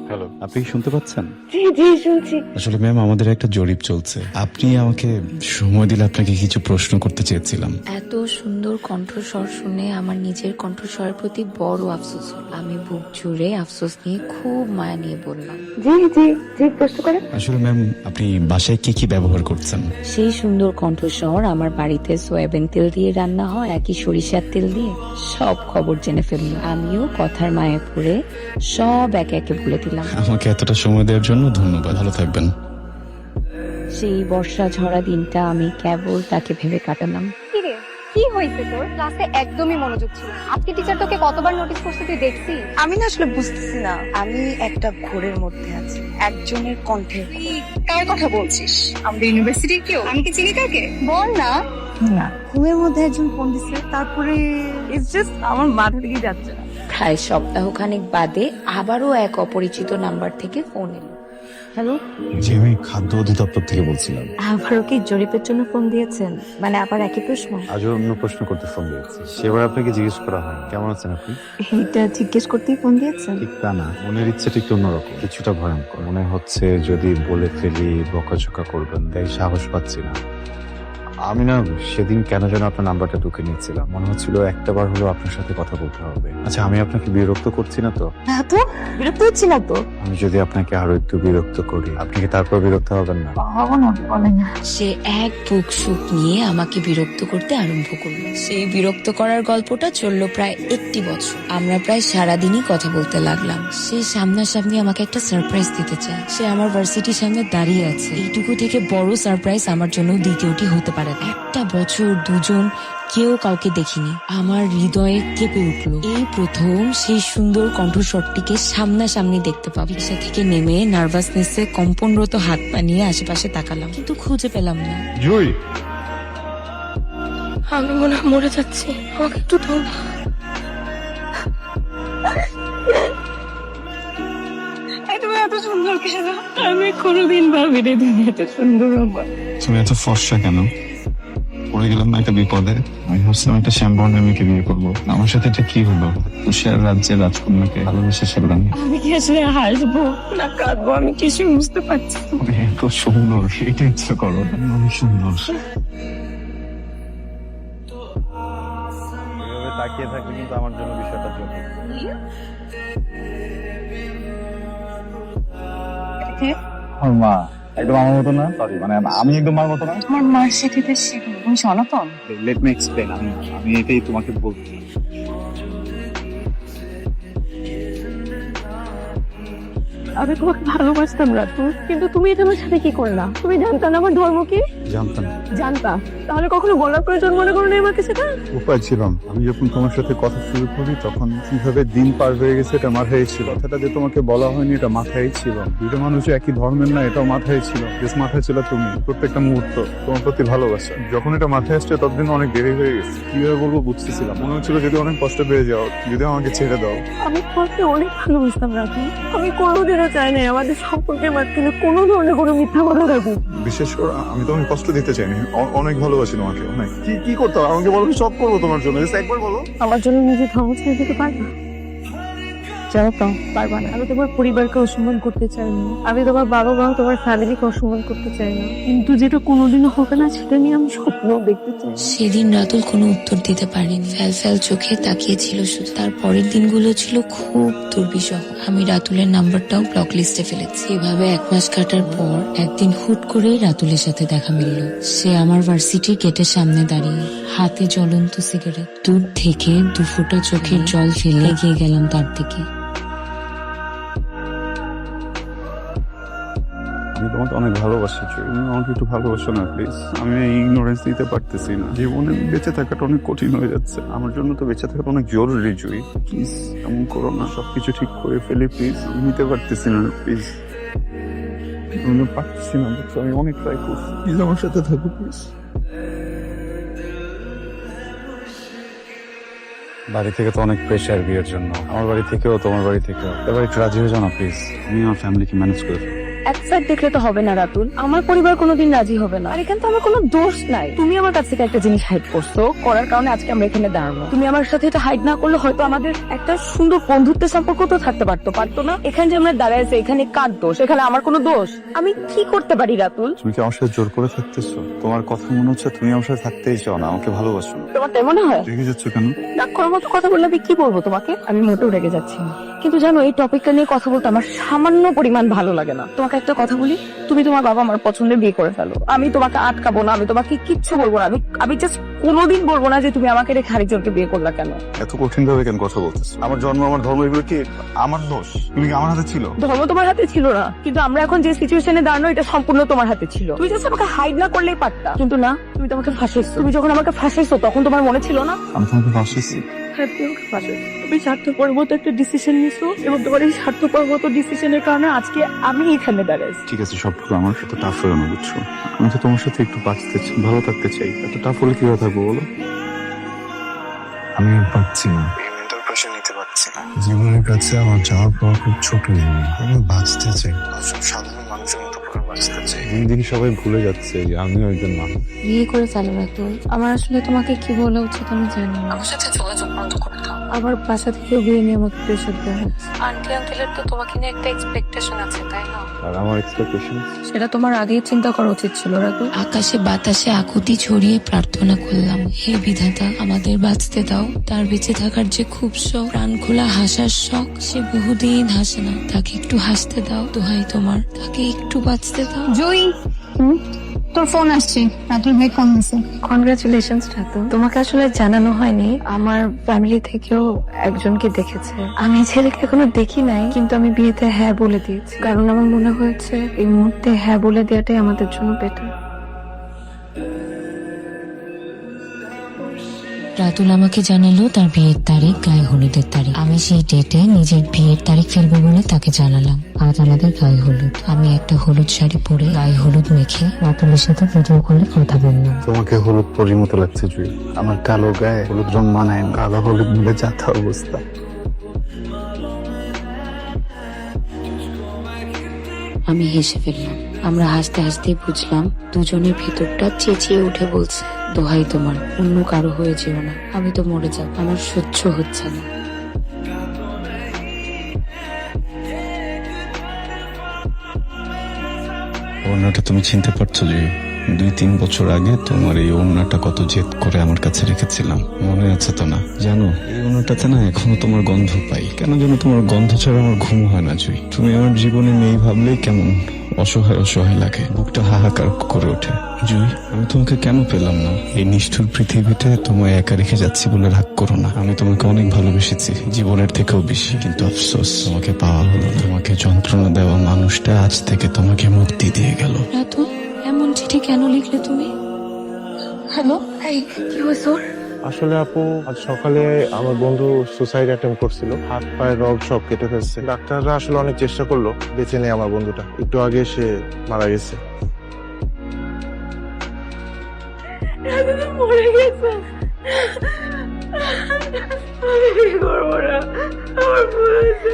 Hello, আপনি কি শুনতে পাচ্ছেন? জি জি শুনছি। আসলে ম্যাম, আমাদের একটা জরিপ চলছে। আপনি আমাকে সময় দিলে আপনাকে কিছু প্রশ্ন করতে চেয়েছিলাম। এত সুন্দর কণ্ঠস্বর শুনে আমার নিজের কণ্ঠস্বরের প্রতি বড় আফসোস হলো। আমি বুক জুড়ে আফসোস নিয়ে খুব মায়া নিয়ে বললাম, জি জি জি প্রশ্ন করেন। আসলে ম্যাম, আপনি বাসায় কি কি ব্যবহার করছেন? সেই সুন্দর কণ্ঠস্বর আমার বাড়িতে সয়াবিন তেল দিয়ে রান্না হয় নাকি সরিষার তেল দিয়ে, সব খবর জেনে ফেলল। আমিও কথার মায়ে পড়ে সব একে একে বলে দিলাম। আমাকে এতটা সময় দেওয়ার জন্য ধন্যবাদ। ভালো থাকবেন। সেই বর্ষা ঝরা দিনটা আমি কেবল তাকে ভেবে কাটালাম। কিরে কি হয়েছে তোর? ক্লাসে একদমই মনোযোগ ছিল না। আজকে টিচার তোকে কতবার নোটিস করছে তুই দেখছিস? আমি না আসলে বুঝতেছি না, আমি একটা ঘোরের মধ্যে আছি, একজনের কণ্ঠে। কার কথা বলছিস? আমাদের ইউনিভার্সিটির কেউ? আমি কি চিনি কাকে? বল না। না, ঘুমের মধ্যে একজন ফোন দিচ্ছে, তারপরে ইটস জাস্ট আমার মাথা থেকে যাচ্ছে না। প্রায় সপ্তাহখানেক বাদে আবারও এক অপরিচিত নাম্বার থেকে ফোন এলো। হ্যালো, জি, আমি খাদ্য অধিদপ্তর থেকে বলছিলাম। আবারও কি জরিপের জন্য ফোন দিয়েছেন? মানে আবার একই প্রশ্ন? আজও অন্য প্রশ্ন করতে ফোন দিয়েছি। সেবার আপনাকে জিজ্ঞেস করা হয় কেমন আছেন আপনি। এইটা জিজ্ঞেস করতেই ফোন দিয়েছেন? ঠিক তা না, মনের ইচ্ছেটা একটু অন্যরকম, কিছুটা ভয়ঙ্কর। মনে হচ্ছে যদি বলে ফেলি বকাঝকা করবেন, তাই সাহস পাচ্ছি না। আমি না সেদিন কেন যেন আপনার নাম্বারটা ঢুকে নিয়েছিলাম। মনে হচ্ছিল একটা বার হলো আপনার সাথে কথা বলতে হবে। আচ্ছা, আমি আপনাকে বিরক্ত করছি না তো? না তো, বিরক্ত হচ্ছি না তো। আমি যদি আপনাকে আরো একটু বিরক্ত করি, আপনি কি তারপর বিরক্ত হবেন না? হবো না, বলেন না। সে এক বুক সুখ নিয়ে আমাকে বিরক্ত করতে আরম্ভ করলো। সেই বিরক্ত করার গল্পটা চললো প্রায় 1 বছর। আমরা প্রায় সারাদিনই কথা বলতে লাগলাম। সে সামনাসামনি আমাকে একটা সারপ্রাইজ দিতে চায়। সে আমার ভার্সিটির সামনে দাঁড়িয়ে আছে। এইটুকু থেকে বড় সারপ্রাইজ আমার জন্য দ্বিতীয়টি হতে পারে না। 1 বছর দুজন কেউ কাউকে দেখিনি। আমার হৃদয়ে কেঁপে উঠল। এই প্রথম সেই সুন্দর কণ্ঠস্বরটিকে সামনাসামনি দেখতে পাবো। রিক্সা থেকে নেমে নার্ভাসনেসে কম্পনরত হাত পা নিয়ে আশেপাশে তাকালাম, কিন্তু খুঁজে পেলাম না। জুই, আমি মনে হয় মরে যাচ্ছি, আমাকে একটু দাও। তুমি এত সুন্দর কেন? আমি কোনোদিন ভাবিনি তুমি এত সুন্দর হবা। তুমি এত ফর্সা কেন? পড়ে গেলাম না একটা বিপদে। আমি ভাবছিলাম একটা শ্যামবর্ণ মেয়েকে বিয়ে করবো। আমার সাথে এটা কি হলো? তুষার রাজ্যের রাজকন্যাকে ভালোবেসে ফেললাম। আমি কি আসলে হাসবো না কাঁদবো আমি কিছু বুঝতে পারছি না। এত সুন্দর, এটা ইচ্ছা করো। অনেক সুন্দর। এভাবে তাকিয়ে থাকলে কিন্তু আমার জন্য বিষয়টা জটিল। আমার মা একদম আমার মতো না, সরি, মানে আমি একদম মার মতো না। আমার মার সাথে শেখো, তুমি সনাতন। Let me explain. আমি এটাই তোমাকে বলছি। আমি তোমাকে ভালোবাসতাম রাতু, কিন্তু তুমি এটা আমার সাথে কি করলা? তুমি জানতা না আমার ধর্ম কি? জানতাম, জানতা, তাহলে কখনো বলার প্রয়োজন মনে করো না আমাকে সেটা? উপায় ছিলাম। আমি যখন তোমার সাথে কথা শুরু করি তখন কিভাবে দিন পার হয়ে গেছে এটা মাথায় ছিল। কথাটা যে তোমাকে বলা হয়নি এটা মাথায় ছিল। দুটো মানুষ একই ধর্মের না, এটাও মাথায় ছিল। বেশ মাথায় ছিল তুমি। প্রত্যেকটা মুহূর্ত তোমার প্রতি ভালোবাসা। যখন এটা মাথায় আসছে ততদিন অনেক দেরি হয়ে গেছে। কিভাবে বলবো বুঝতেছিলাম। মনে হচ্ছিল যদি অনেক কষ্ট পেয়ে যাও, যদি আমাকে ছেড়ে দাও। আমি তোমাকে অনেক ভালোবাসতাম রাতু। আমি কোনোদিনও চাই না আমাদের সম্পর্কের মাঝখানে কোনো ধরনের কোনো মিথ্যা কথা থাকুক। বিশেষ করে আমি তোমাকে কষ্ট দিতে চাইনি। অনেক ভালোবাসি তোমাকে, অনেক। কি কি করতে হবে আমাকে বলো, সব করবো তোমার জন্য। একবার বলো। আমার জন্য নিজের ধর্ম ছেড়ে দিতে পারবা? জানো তো, পারবা না। আমি তোমার পরিবারকে অসম্মান করতে চাই না, আমি তোমার বাবা মা তোমার ফ্যামিলিকে অসম্মান করতে চাই না, কিন্তু যেটা কোনোদিনও হবে না সেটা নিয়ে আমি স্বপ্ন দেখতে চাই। সেদিন রাতুল কোনো উত্তর দিতে পারেনি। ফ্যাল ফ্যাল চোখে তাকিয়েছিল শুধু। তার পরের দিনগুলো ছিল খুব দুর্বিষহ। আমি রাতুলের নাম্বারটাও ব্লক লিস্টে ফেলেছি। এভাবে 1 মাস কাটার পর একদিন হুট করেই রাতুলের সাথে দেখা মিলল। সে আমার ভার্সিটির গেটের সামনে দাঁড়িয়ে, হাতে জ্বলন্ত সিগারেট। দূর থেকে 2 ফোঁটা চোখের জল ফেলে এগিয়ে গেলাম তার দিকে। আমি তোমাকে অনেক ভালোবাসি জুই। তুমি আমাকে একটু ভালোবাসো না প্লিজ। আমি ইগনোরেন্স দিতে পারতেছি না। জীবনে বেঁচে থাকাটা অনেক কঠিন হয়ে যাচ্ছে। আমার জন্য তো বেঁচে থাকাটা অনেক জরুরি জুই। প্লিজ এমন করো না। সবকিছু ঠিক করে ফেলি প্লিজ। আমি নিতে পারতেছি না প্লিজ। আমি পারতেছি না, আমি অনেক ট্রাই করছি। প্লিজ আমার সাথে থাকো প্লিজ। বাড়ি থেকে তো অনেক প্রেশার বিয়ের জন্য। আমার বাড়ি থেকেও, তোমার বাড়ি থেকেও। এবার একটু রাজি হয়ে যাও না প্লিজ। আমি আমার ফ্যামিলিকে ম্যানেজ করে ফেলবো। এক সাইড দেখলে তো হবে না রাতুল, আমার পরিবার কোনোদিন রাজি হবে না। আর এখানে তো আমার কোনো দোষ নাই। তুমি আমার কাছ থেকে একটা জিনিস হাইড করছো, করার কারণে আজকে আমরা এখানে দাঁড়ানো। তুমি আমার সাথে এটা হাইড না করলে হয়তো আমাদের একটা সুন্দর বন্ধুত্বের সম্পর্ক তো থাকতে পারতো না? এখানে যে আমরা দাঁড়ায় আছি, এখানে কার দোষ? এখানে আমার কোনো দোষ? আমি কি করতে পারি রাতুল? তুমি কি আমার সাথে জোর করে থাকতেছো? তোমার কথা মনে হচ্ছে তুমি আমার সাথে থাকতেই চাও না, আমাকে ভালোবাসো না। তোমার তাই মনে হয়? রেগে যাচ্ছ কেন? রাগ করার মতো কথা বললে আমি কি বলবো তোমাকে? আমি মোটেও রেগে যাচ্ছি না, কিন্তু জানো এই টপিকটা নিয়ে কথা বলতে আমার সামান্য পরিমাণ ভালো লাগে না। তোমাকে একটা কথা বলি, তুমি তোমার বাবা আমার পছন্দে বিয়ে করে ফেলো, আমি তোমাকে আটকাবো না, আমি তোমাকে কিচ্ছু বলবো না। আমি জাস্ট কোনোদিন বলবো না যে তুমি আমাকে রেখে আরেকজনকে বিয়ে করলা কেন। এত কঠিন ভাবে কেন কথা বলতেছো? আমার জন্ম, আমার ধর্ম, এগুলো কি আমার দোষ? তুমি কি আমার হাতে ছিল? ধর্ম তোমার হাতে ছিল না, কিন্তু আমরা এখন যে সিচুয়েশনে দাঁড়ানো এটা সম্পূর্ণ তোমার হাতে ছিল। তুমি জাস্ট আমাকে হাইড না করলেই পারতা, কিন্তু না, তুমি তো আমাকে ফাঁসাইছো। তুমি যখন আমাকে ফাঁসাইছো তখন তোমার মনে ছিল না? আমি তোমাকে ফাঁসিয়েছি। তুমি স্বার্থপর মতো একটা ডিসিশন নিছো, এবং তোমার এই স্বার্থপর মতো ডিসিশনের কারণে আজকে আমি এখানে দাঁড়াইছি। ঠিক আছে, সবটুকু আমার সাথে টাফ হয়ে না, বুঝছো? আমি তো তোমার সাথে একটু বাঁচতে চাই, ভালো থাকতে চাই। এত টাফ হলে কিভাবে থাকবো বলো? আমি পাচ্ছি না, মেন্টাল প্রেশার নিতে পারছি না। জীবনের কাছে আমার চাওয়া পাওয়া খুব ছোট জিনিস। আমি বাঁচতে চাই, সব সাধারণ মানুষের মতো করে বাঁচতে চাই। দিন দিন সবাই ভুলে যাচ্ছে যে আমিও একজন মানুষ। বিয়ে করে ফেলো রাতুল। আমার আসলে তোমাকে কি বলা উচিত আমি জানি না। আমার সাথে যোগাযোগ বন্ধ করে দাও। আবার বাসা থেকে বিয়ে নিয়ে আমাকে প্রেশার দেওয়া হচ্ছে। আন্টি আঙ্কেলের তো তোমাকে নিয়ে একটা এক্সপেকটেশন আছে, তাই না? আর আমার এক্সপেকটেশন, সেটা তোমার আগেই চিন্তা করা উচিত ছিল রাতুল। আকাশে বাতাসে আকুতি ছড়িয়ে প্রার্থনা করলাম, হে বিধাতা আমাদের বাঁচতে দাও। তার বেঁচে থাকার যে খুব শখ, প্রাণ খোলা হাসার শখ, সে বহুদিন হাসে না। তাকে একটু হাসতে দাও, দোহাই তোমার, তাকে একটু বাঁচতে দাও। জয়ী, তোর ফোন আসছে, রাতুল ভাই ফোন দিছে। কনগ্রাচুলেশনস রাতুল। তোমাকে আসলে জানানো হয়নি, আমার ফ্যামিলি থেকেও একজনকে দেখেছে। আমি ছেলেকে এখনো দেখি নাই, কিন্তু আমি বিয়েতে হ্যাঁ বলে দিয়েছি, কারণ আমার মনে হয়েছে এই মুহূর্তে হ্যাঁ বলে দেওয়াটাই আমাদের জন্য বেটার। রাতুল আমাকে জানালো তার বিয়ের তারিখ গায়ে হলুদের তারিখ। আমি সেই ডেটে নিজের বিয়ের তারিখ ফেলবো বলে তাকে জানালাম। আজ আমাদের গায়ে হলুদ। আমি একটা হলুদ শাড়ি পরে গায়ে হলুদ মেখে রাতুলের সাথে ভিডিও কলে কথা বললাম। তোমাকে হলুদ পরির মতো লাগছে জুই। আমার কালো গায়ে হলুদ রং মানায় না। কালো হলুদ মিলে যাতা অবস্থা। আমি হেসে ফেললাম। আমরা হাসতে হাসতে বুঝলাম দুজনের ভেতরটা চেঁচিয়ে উঠে বলছে, দোহাই তোমার, অন্য কারো হয়ে যেও না, আমি তো মরে যাব, আমার সহ্য হচ্ছে না। ওড়নাটা তুমি চিনতে পারছো যে 2-3 বছর আগে তোমার এই ওড়নাটা কত জেদ করে আমার কাছে রেখেছিলাম, মনে আছে তো? না জানো, এই ওড়নাটাতে না এখনো তোমার গন্ধ পাই। কেন যেন তোমার গন্ধ ছাড়া আমার ঘুম হয় না জুই। তুমি আমার জীবনে নেই ভাবলেই কেমন অসহায় অসহায় লাগে, বুকটা হাহাকার করে ওঠে। জুই, আমি তোমাকে কেন পেলাম না? এই নিষ্ঠুর পৃথিবীতে তোমায় একা রেখে যাচ্ছি বলে রাগ করো না। আমি তোমাকে অনেক ভালোবেসেছি, জীবনের থেকেও বেশি, কিন্তু আফসোস তোমাকে পাওয়া হলো না। তোমাকে যন্ত্রণা দেওয়া মানুষটা আজ থেকে তোমাকে মুক্তি দিয়ে গেল। রাতুল, এমন চিঠি কেন লিখলে তুমি? হ্যালো, এই কি হয়েছে ওর? আসলে আপু, আজ সকালে আমার বন্ধু সুসাইড অ্যাটেম্প করছিল, হাত পায়ের রগ সব কেটে ফেলছে। ডাক্তাররা আসলে অনেক চেষ্টা করলো, বেঁচে নেই আমার বন্ধুটা। একটু আগে সে মারা গেছে। মরে গেছে। আমি কি করবো না? আমার ভুল হয়েছে।